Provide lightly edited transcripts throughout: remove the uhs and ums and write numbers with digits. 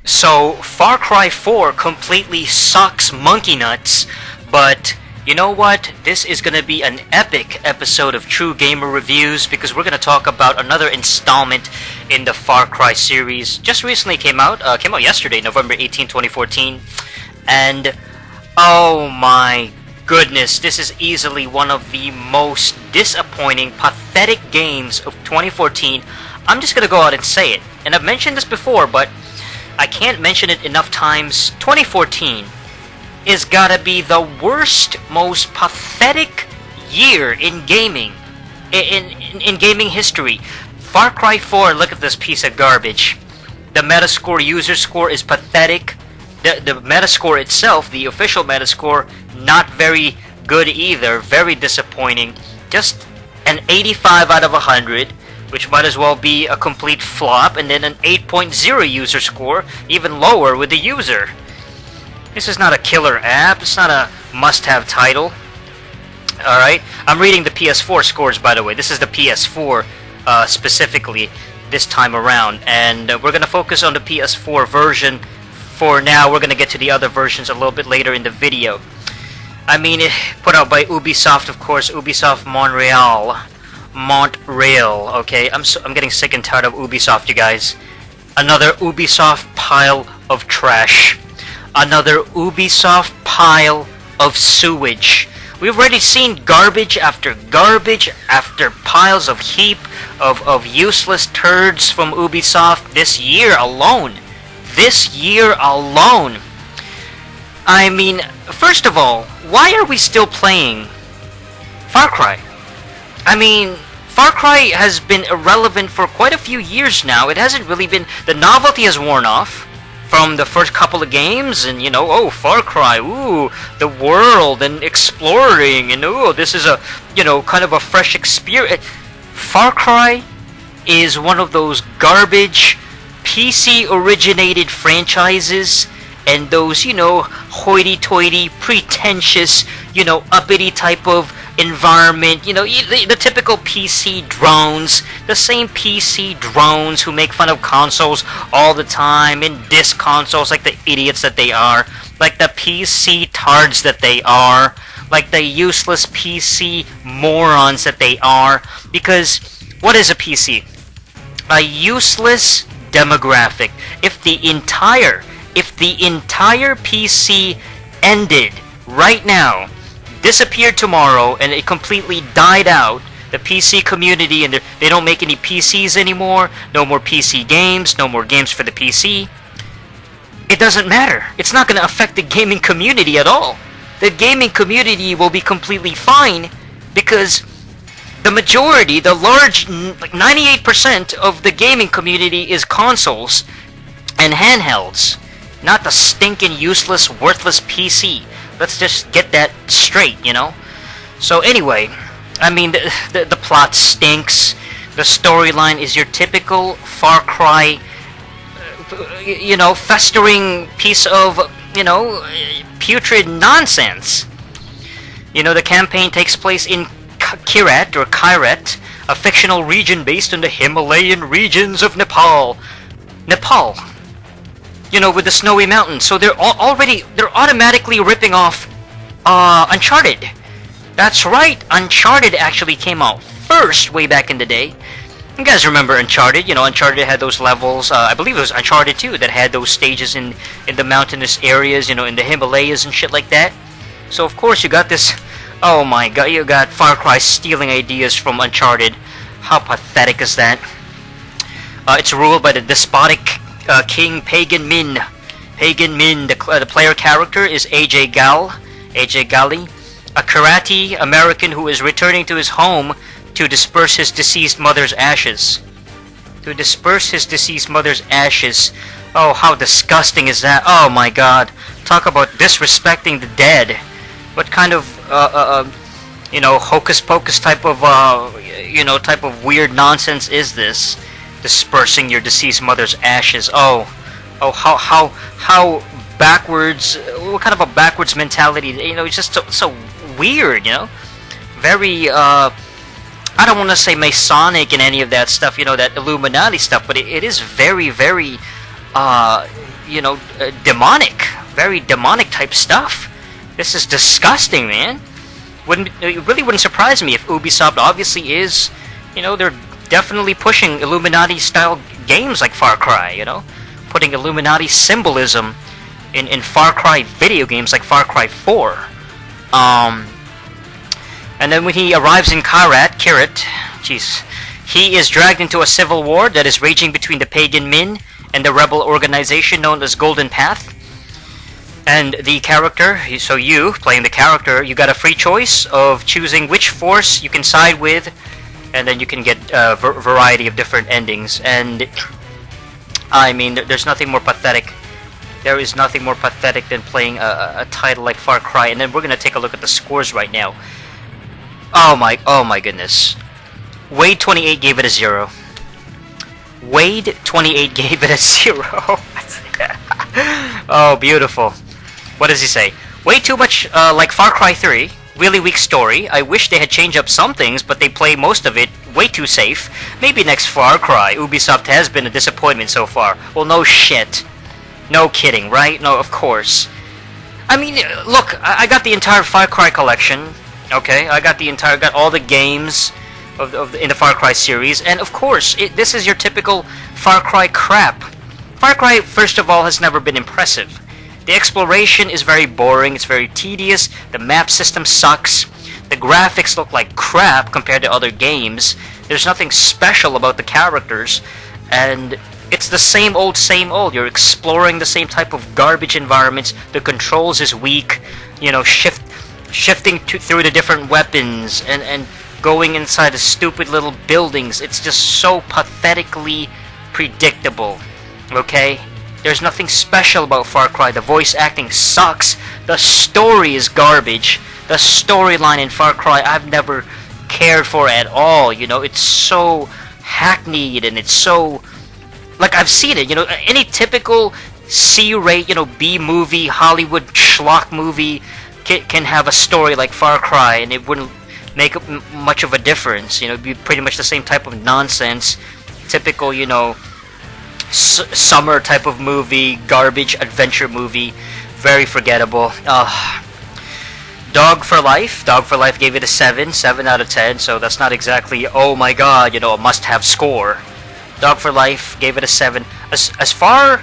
So, Far Cry 4 completely sucks monkey nuts, but you know what? This is going to be an epic episode of TruGheymer Reviews because we're going to talk about another installment in the Far Cry series. Just recently came out yesterday, November 18, 2014, and oh my goodness, this is easily one of the most disappointing, pathetic games of 2014. I'm just going to go out and say it, and I've mentioned this before, but I can't mention it enough times. 2014 is gotta be the worst, most pathetic year in gaming, in gaming history. Far Cry 4, look at this piece of garbage. The Metascore user score is pathetic. The Metascore itself, the official Metascore, not very good either. Very disappointing. Just an 85 out of 100. Which might as well be a complete flop, and then an 8.0 user score, even lower with the user. This is not a killer app, it's not a must-have title. Alright, I'm reading the PS4 scores, by the way. This is the PS4 specifically this time around, and we're going to focus on the PS4 version for now. We're going to get to the other versions a little bit later in the video. I mean, put out by Ubisoft, of course, Ubisoft Montreal, okay? I'm getting sick and tired of Ubisoft, you guys. Another Ubisoft pile of trash. Another Ubisoft pile of sewage. We've already seen garbage after piles of heap of useless turds from Ubisoft this year alone. This year alone. I mean, first of all, why are we still playing Far Cry? I mean, Far Cry has been irrelevant for quite a few years now. It hasn't really been... The novelty has worn off from the first couple of games, and, you know, oh, Far Cry, ooh, the world, and exploring, and, ooh, this is a, you know, kind of a fresh experience. Far Cry is one of those garbage, PC-originated franchises, and those, you know, hoity-toity, pretentious, you know, uppity type of environment, you know, the typical PC drones, the same PC drones who make fun of consoles all the time and diss consoles like the idiots that they are, like the PC tards that they are, like the useless PC morons that they are. Because what is a PC? A useless demographic. If the entire PC ended right now, disappeared tomorrow, and it completely died out, the PC community, and they don't make any PCs anymore, no more PC games, no more games for the PC, it doesn't matter. It's not going to affect the gaming community at all. The gaming community will be completely fine because the majority, the large, like 98% of the gaming community is consoles and handhelds, not the stinking, useless, worthless PC. Let's just get that straight, you know? So anyway, I mean, the plot stinks. The storyline is your typical Far Cry, you know, festering piece of, you know, putrid nonsense. You know, the campaign takes place in Kyrat, a fictional region based in the Himalayan regions of Nepal. You know, with the snowy mountains. So they're automatically ripping off Uncharted. That's right, Uncharted actually came out first way back in the day. You guys remember Uncharted? You know, Uncharted had those levels, I believe it was Uncharted 2 that had those stages in the mountainous areas, you know, in the Himalayas and shit like that. So of course you got this, oh my god, you got Far Cry stealing ideas from Uncharted. How pathetic is that? It's ruled by the despotic King Pagan Min. The player character is AJ Gali, a karate American who is returning to his home to disperse his deceased mother's ashes. Oh, how disgusting is that? Oh my god. Talk about disrespecting the dead. What kind of, you know, hocus pocus type of, you know, type of weird nonsense is this? Dispersing your deceased mother's ashes. Oh, how backwards, what kind of a backwards mentality, you know, it's just so weird, you know? Very, I don't want to say Masonic and any of that stuff, you know, that Illuminati stuff, but it is very, very, you know, demonic, very demonic type stuff. This is disgusting, man. It really wouldn't surprise me if Ubisoft obviously is, you know, they're definitely pushing Illuminati-style games like Far Cry, you know, putting Illuminati symbolism in Far Cry video games like Far Cry 4. And then when he arrives in Kirat, jeez, he is dragged into a civil war that is raging between the pagan Min and the rebel organization known as Golden Path. And the character, so you, playing the character, you got a free choice of choosing which force you can side with, and then you can get a variety of different endings. And I mean, there's nothing more pathetic. There is nothing more pathetic than playing a title like Far Cry. And then we're gonna take a look at the scores right now. Oh my goodness. Wade28 gave it a 0. Wade28 gave it a 0. Oh, beautiful. What does he say? Way too much like Far Cry 3. Really weak story. I wish they had changed up some things, but they play most of it way too safe. Maybe next Far Cry. Ubisoft has been a disappointment so far. Well, no shit. No kidding, right? No, of course. I mean, look, I got the entire Far Cry collection. Okay, I got all the games in the Far Cry series, and of course, this is your typical Far Cry crap. Far Cry, first of all, has never been impressive. The exploration is very boring, it's very tedious, the map system sucks, the graphics look like crap compared to other games, there's nothing special about the characters, and it's the same old, you're exploring the same type of garbage environments, the controls is weak, you know, shifting through the different weapons, and going inside the stupid little buildings, it's just so pathetically predictable, okay? There's nothing special about Far Cry. The voice acting sucks. The story is garbage. The storyline in Far Cry I've never cared for at all. You know, it's so hackneyed and it's so... Like, I've seen it, you know, any typical C-rate, you know, B-movie, Hollywood schlock movie can have a story like Far Cry and it wouldn't make much of a difference. You know, it'd be pretty much the same type of nonsense. Typical, you know... summer type of movie, garbage adventure movie, very forgettable. Dog for Life gave it a 7 out of 10, so that's not exactly, oh my god, you know, a must-have score. Dog for Life gave it a 7. As far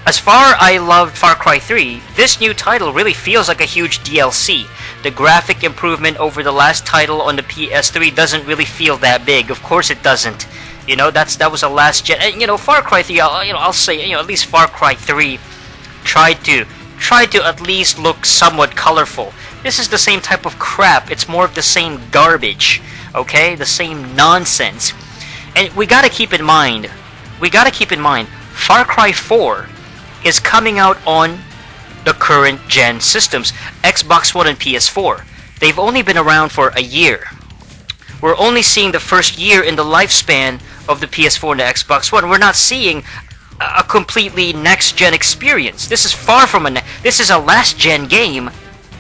I loved Far Cry 3, this new title really feels like a huge DLC. The graphic improvement over the last title on the PS3 doesn't really feel that big. Of course it doesn't. You know, that was a last gen. And, you know, Far Cry 3, I'll say, you know, at least Far Cry 3 tried to at least look somewhat colorful. This is the same type of crap. It's more of the same garbage, okay? The same nonsense. And we gotta keep in mind, Far Cry 4 is coming out on the current gen systems, Xbox One and PS4. They've only been around for a year. We're only seeing the first year in the lifespan of the PS4 and the Xbox One. We're not seeing a completely next-gen experience. This is far from this is a last-gen game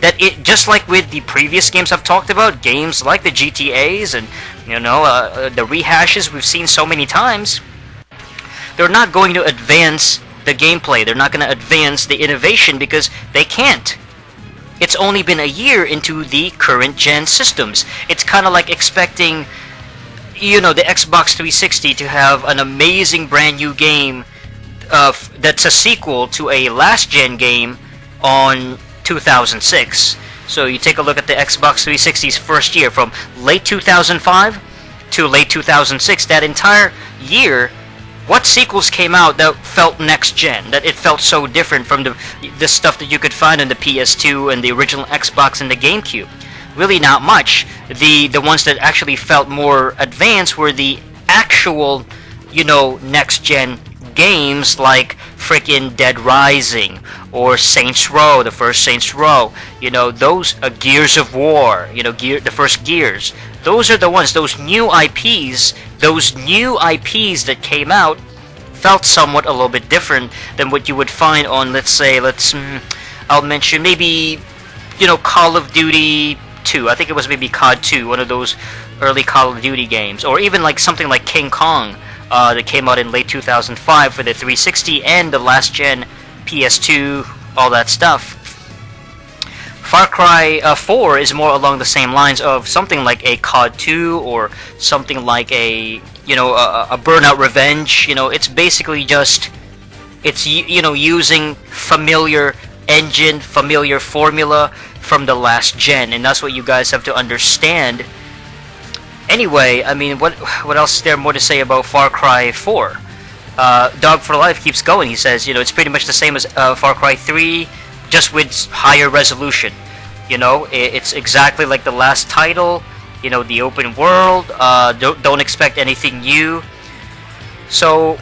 that just like with the previous games I've talked about, games like the GTAs and, you know, the rehashes we've seen so many times, they're not going to advance the gameplay. They're not going to advance the innovation because they can't. It's only been a year into the current gen systems. It's kind of like expecting, you know, the Xbox 360 to have an amazing brand new game that's a sequel to a last gen game on 2006. So you take a look at the Xbox 360's first year, from late 2005 to late 2006. That entire year, what sequels came out that felt next-gen, that it felt so different from the stuff that you could find on the PS2 and the original Xbox and the GameCube? Really not much. The ones that actually felt more advanced were the actual, you know, next-gen games like frickin' Dead Rising or Saints Row, the first Saints Row. You know, those Gears of War, you know, the first Gears. Those are the ones, those new IPs that came out felt somewhat a little bit different than what you would find on, let's say, I'll mention maybe, you know, Call of Duty 2. I think it was maybe COD 2, one of those early Call of Duty games. Or even like something like King Kong that came out in late 2005 for the 360 and the last gen PS2, all that stuff. Far Cry 4 is more along the same lines of something like a COD 2 or something like a a Burnout Revenge. It's basically just using familiar engine, familiar formula from the last gen, and that's what you guys have to understand. Anyway, I mean, what else is there more to say about Far Cry 4? Dog for Life keeps going. He says, it's pretty much the same as Far Cry 3, just with higher resolution. It's exactly like the last title. The open world. Don't expect anything new. So,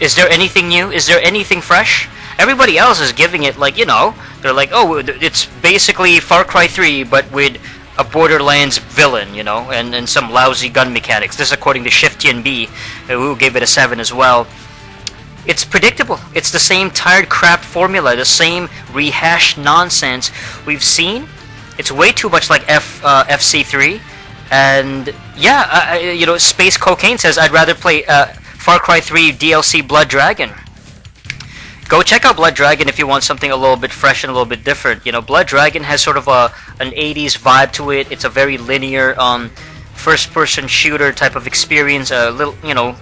is there anything new? Is there anything fresh? Everybody else is giving it like, they're like, oh, it's basically Far Cry 3, but with a Borderlands villain, and some lousy gun mechanics. This is according to ShiftTNB, who gave it a 7 as well. It's predictable. It's the same tired crap formula, the same rehashed nonsense we've seen. It's way too much like FC3. And yeah, Space Cocaine says, I'd rather play Far Cry 3 DLC Blood Dragon. Go check out Blood Dragon if you want something a little bit fresh and a little bit different. Blood Dragon has sort of an 80s vibe to it. It's a very linear first-person shooter type of experience, a little,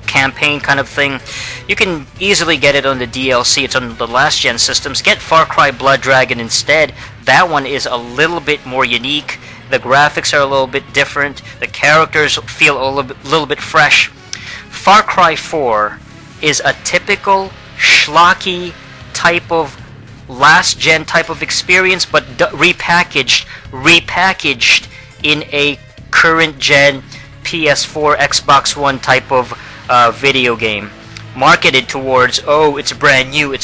campaign kind of thing. You can easily get it on the DLC. It's on the last-gen systems. Get Far Cry Blood Dragon instead. That one is a little bit more unique. The graphics are a little bit different. The characters feel a little bit fresh. Far Cry 4 is a typical schlocky type of last-gen type of experience, but repackaged in a current-gen PS4, Xbox One type of video game. Marketed towards, oh, it's brand new,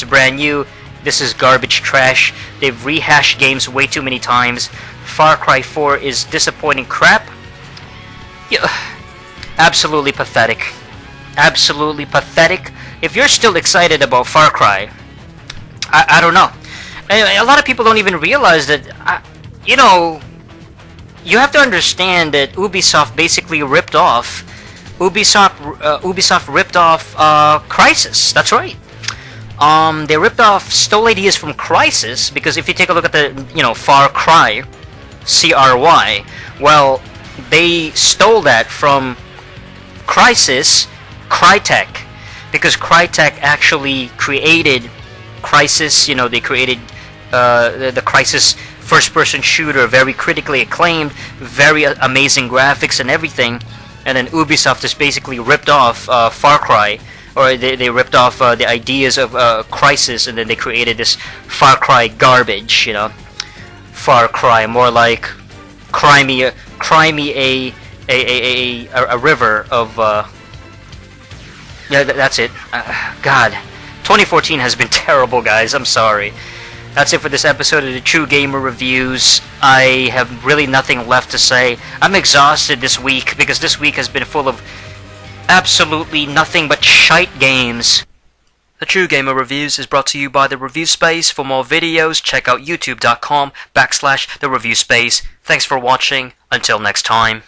this is garbage trash, they've rehashed games way too many times. Far Cry 4 is disappointing crap. Yeah, absolutely pathetic. Absolutely pathetic. If you're still excited about Far Cry, I don't know. A lot of people don't even realize that, you have to understand that Ubisoft basically ripped off Ubisoft ripped off Crysis. That's right. They ripped off, stole ideas from Crysis, because if you take a look at the Far Cry, CRY, well, they stole that from Crysis, Crytek, because Crytek actually created Crysis. They created the Crysis first-person shooter, very critically acclaimed, very amazing graphics and everything. And then Ubisoft just basically ripped off Far Cry, or they ripped off the ideas of Crysis, and then they created this Far Cry garbage. Far Cry, more like cry me a river of. Yeah, that's it. God, 2014 has been terrible, guys. I'm sorry. That's it for this episode of the TruGheymer Reviews. I have really nothing left to say. I'm exhausted this week because this week has been full of absolutely nothing but shite games. The TruGheymer Reviews is brought to you by The Review Space. For more videos, check out youtube.com/TheReviewSpace. Thanks for watching. Until next time.